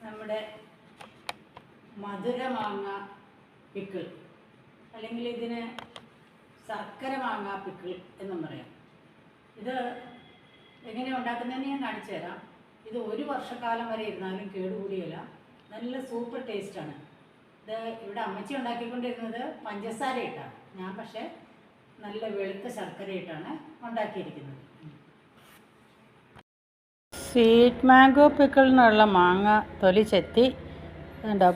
നമ്മുടെ മധുര മാങ്ങ പിക്കിൾ, അല്ലെങ്കിൽ ഇതിന് ശർക്കര മാങ്ങ പിക്കിൾ എന്നും പറയാം. ഇത് എങ്ങനെ ഉണ്ടാക്കുന്നതെന്ന് ഞാൻ കാണിച്ചു തരാം. ഇത് ഒരു വർഷക്കാലം വരെ ഇരുന്നാലും കേടുകൂടിയല്ല, നല്ല സൂപ്പർ ടേസ്റ്റാണ്. ഇത് ഇവിടെ അമ്മച്ചി ഉണ്ടാക്കിക്കൊണ്ടിരുന്നത് പഞ്ചസാര ഇട്ടാണ്, ഞാൻ പക്ഷേ നല്ല വെളുത്ത ശർക്കര ഇട്ടാണ് ഉണ്ടാക്കിയിരിക്കുന്നത്. സ്വീറ്റ് മാംഗോ പിക്കിളിനുള്ള മാങ്ങ തൊലി ചെത്തി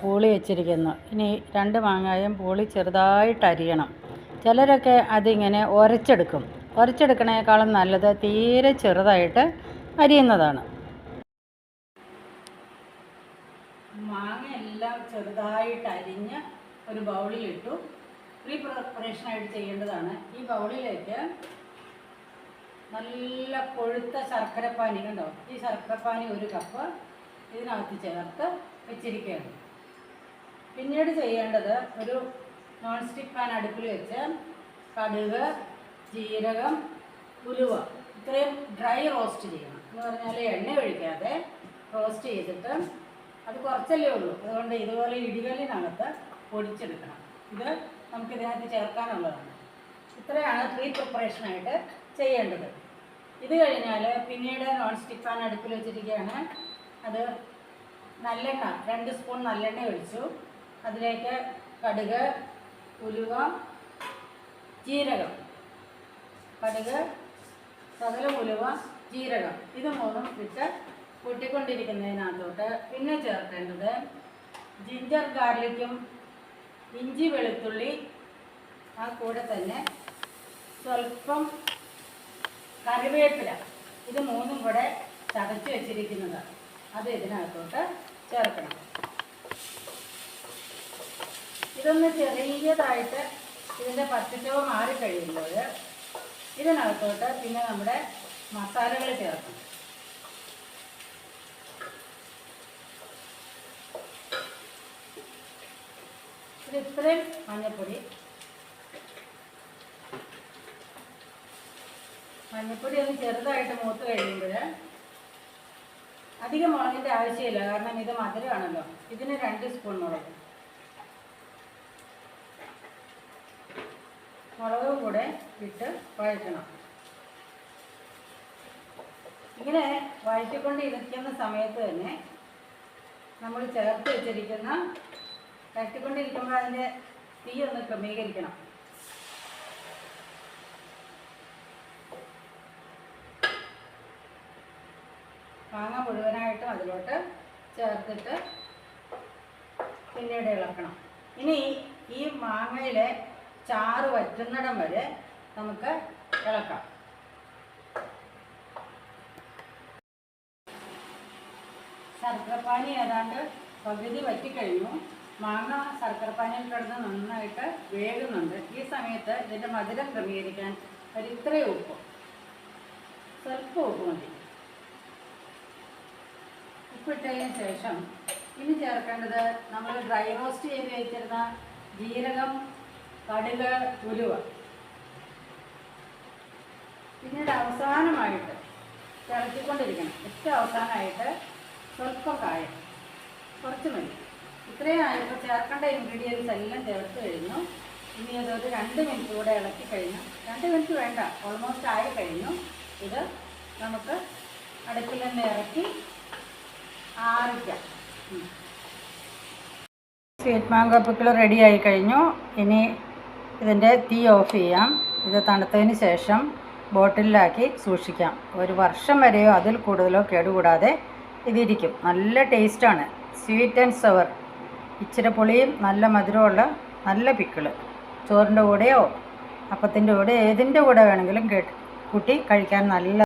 പൂളി വെച്ചിരിക്കുന്നു. ഇനി 2 മാങ്ങയും പൂളി ചെറുതായിട്ട് അരിയണം. ചിലരൊക്കെ അതിങ്ങനെ ഉരച്ചെടുക്കണേക്കാളും നല്ലത് തീരെ ചെറുതായിട്ട് അരിയുന്നതാണ്. മാങ്ങ എല്ലാം ചെറുതായിട്ട് അരിഞ്ഞ് ഒരു ബൗളിലിട്ടു. പ്രീ പ്രിപ്പറേഷനായിട്ട് ചെയ്യേണ്ടതാണ്. ഈ ബൗളിലേക്ക് നല്ല കൊഴുത്ത ശർക്കരപ്പാനി, കണ്ടോ, ഈ ശർക്കരപ്പാനി 1 കപ്പ് ഇതിനകത്ത് ചേർത്ത് വെച്ചിരിക്കുകയാണ്. പിന്നീട് ചെയ്യേണ്ടത്, ഒരു നോൺ സ്റ്റിക്ക് പാൻ അടുപ്പിൽ വെച്ച് കടുക്, ജീരകം, ഉലുവ ഇത്രയും ഡ്രൈ റോസ്റ്റ് ചെയ്യണം. എന്ന് പറഞ്ഞാൽ എണ്ണ ഒഴിക്കാതെ റോസ്റ്റ് ചെയ്തിട്ട്, അത് കുറച്ചല്ലേ ഉള്ളൂ, അതുകൊണ്ട് ഇതുപോലെ ഇടികല്ലിനകത്ത് പൊടിച്ചെടുക്കണം. ഇത് നമുക്കിതിനകത്ത് ചേർക്കാനുള്ളതാണ്. ഇത്രയാണ് പ്രീ പ്രിപ്പറേഷനായിട്ട് ചെയ്യേണ്ടത്. ഇത് കഴിഞ്ഞാൽ പിന്നീട് നോൺ സ്റ്റിക്ക് പാൻ അടുപ്പിൽ വെച്ചിരിക്കുകയാണ്. അത് നല്ലെണ്ണ 2 സ്പൂൺ നല്ലെണ്ണ ഒഴിച്ചു. അതിലേക്ക് കടുക്, ഉലുവ, ജീരകം, കടുക്, ശകലം ഉലുവ, ജീരകം, ഇത് 3ഉം ഇട്ട് കൂട്ടിക്കൊണ്ടിരിക്കുന്നതിനകത്തോട്ട് പിന്നെ ചേർക്കേണ്ടത് ജിഞ്ചർ ഗാർലിക്കും ഇഞ്ചി വെളുത്തുള്ളി, ആ കൂടെ തന്നെ സ്വല്പം കറിവേപ്പില, ഇത് 3ഉം കൂടെ ചതച്ച് വെച്ചിരിക്കുന്നതാണ്. അത് ഇതിനകത്തോട്ട് ചേർക്കണം. ഇതൊന്ന് ചെറിയതായിട്ട് ഇതിൻ്റെ പച്ചച്ചവ് മാറിക്കഴിയുമ്പോൾ ഇതിനകത്തോട്ട് പിന്നെ നമ്മുടെ മസാലകൾ ചേർക്കണം. ഇത് ഇത്രയും മഞ്ഞൾപ്പൊടി ഒന്ന് ചെറുതായിട്ട് മൂത്ത് കഴിയുമ്പോൾ, അധികം മുളകിൻ്റെ ആവശ്യമില്ല, കാരണം ഇത് മധുരമാണല്ലോ. ഇതിന് 2 സ്പൂൺ മുളകും കൂടെ ഇട്ട് വഴറ്റണം. ഇങ്ങനെ വഴറ്റിക്കൊണ്ടിരിക്കുന്ന സമയത്ത് തന്നെ നമ്മൾ ചേർത്ത് വെച്ചിരിക്കുന്ന, വഴറ്റിക്കൊണ്ടിരിക്കുമ്പോൾ അതിൻ്റെ തീ ഒന്ന് ക്രമീകരിക്കണം. മാങ്ങ മുഴുവനായിട്ടും അതിലോട്ട് ചേർത്തിട്ട് പിന്നീട് ഇളക്കണം. ഇനി ഈ മാങ്ങയിലെ ചാറ് വറ്റുന്നിടം വരെ നമുക്ക് ഇളക്കാം. ശർക്കരപ്പാനി ഏതാണ്ട് പകുതി വറ്റിക്കഴിഞ്ഞു. മാങ്ങ ശർക്കരപ്പാനിയിൽ കിടന്ന് നന്നായിട്ട് വേകുന്നുണ്ട്. ഈ സമയത്ത് ഇതിൻ്റെ മധുരം ക്രമീകരിക്കാൻ ഇത്രയും ഉപ്പ്, സ്വല്പം ഉപ്പ് മതി. ഉപ്പിട്ടതിന് ശേഷം ഇനി ചേർക്കേണ്ടത് നമ്മൾ ഡ്രൈ റോസ്റ്റ് ചെയ്ത് വെച്ചിരുന്ന ജീരകം, കടുക്, ഉലുവ. പിന്നീട് അവസാനമായിട്ട് ചേർത്തിക്കൊണ്ടിരിക്കണം. ഏറ്റവും അവസാനമായിട്ട് സ്വല്പം കായം, കുറച്ച് മതി. ഇത്രയും ആയപ്പോൾ ചേർക്കേണ്ട ഇൻഗ്രീഡിയൻസ് എല്ലാം ചേർത്ത് കഴിഞ്ഞു. ഇനി അതൊരു 2 മിനിറ്റ് കൂടെ ഇളക്കി കഴിഞ്ഞു. 2 മിനിറ്റ് വേണ്ട, ഓൾമോസ്റ്റ് ആയി കഴിഞ്ഞു. ഇത് നമുക്ക് അടുപ്പിൽ നിന്ന് ഇറക്കി ആറിക്കാം. സ്വീറ്റ് മാംഗോ പിക്കിൾ റെഡി ആയി കഴിഞ്ഞു. ഇനി ഇതിൻ്റെ തീ ഓഫ് ചെയ്യാം. ഇത് തണുത്തതിന് ശേഷം ബോട്ടിലാക്കി സൂക്ഷിക്കാം. 1 വർഷം വരെയോ അതിൽ കൂടുതലോ കേടുകൂടാതെ ഇതിരിക്കും. നല്ല ടേസ്റ്റാണ്, സ്വീറ്റ് ആൻഡ് സവർ. ഇച്ചിരി പുളിയും നല്ല മധുരമുള്ള നല്ല പിക്കിള്. ചോറിൻ്റെ കൂടെയോ അപ്പത്തിൻ്റെ കൂടെ ഏതിൻ്റെ കൂടെ വേണമെങ്കിലും കൂട്ടി കഴിക്കാൻ നല്ല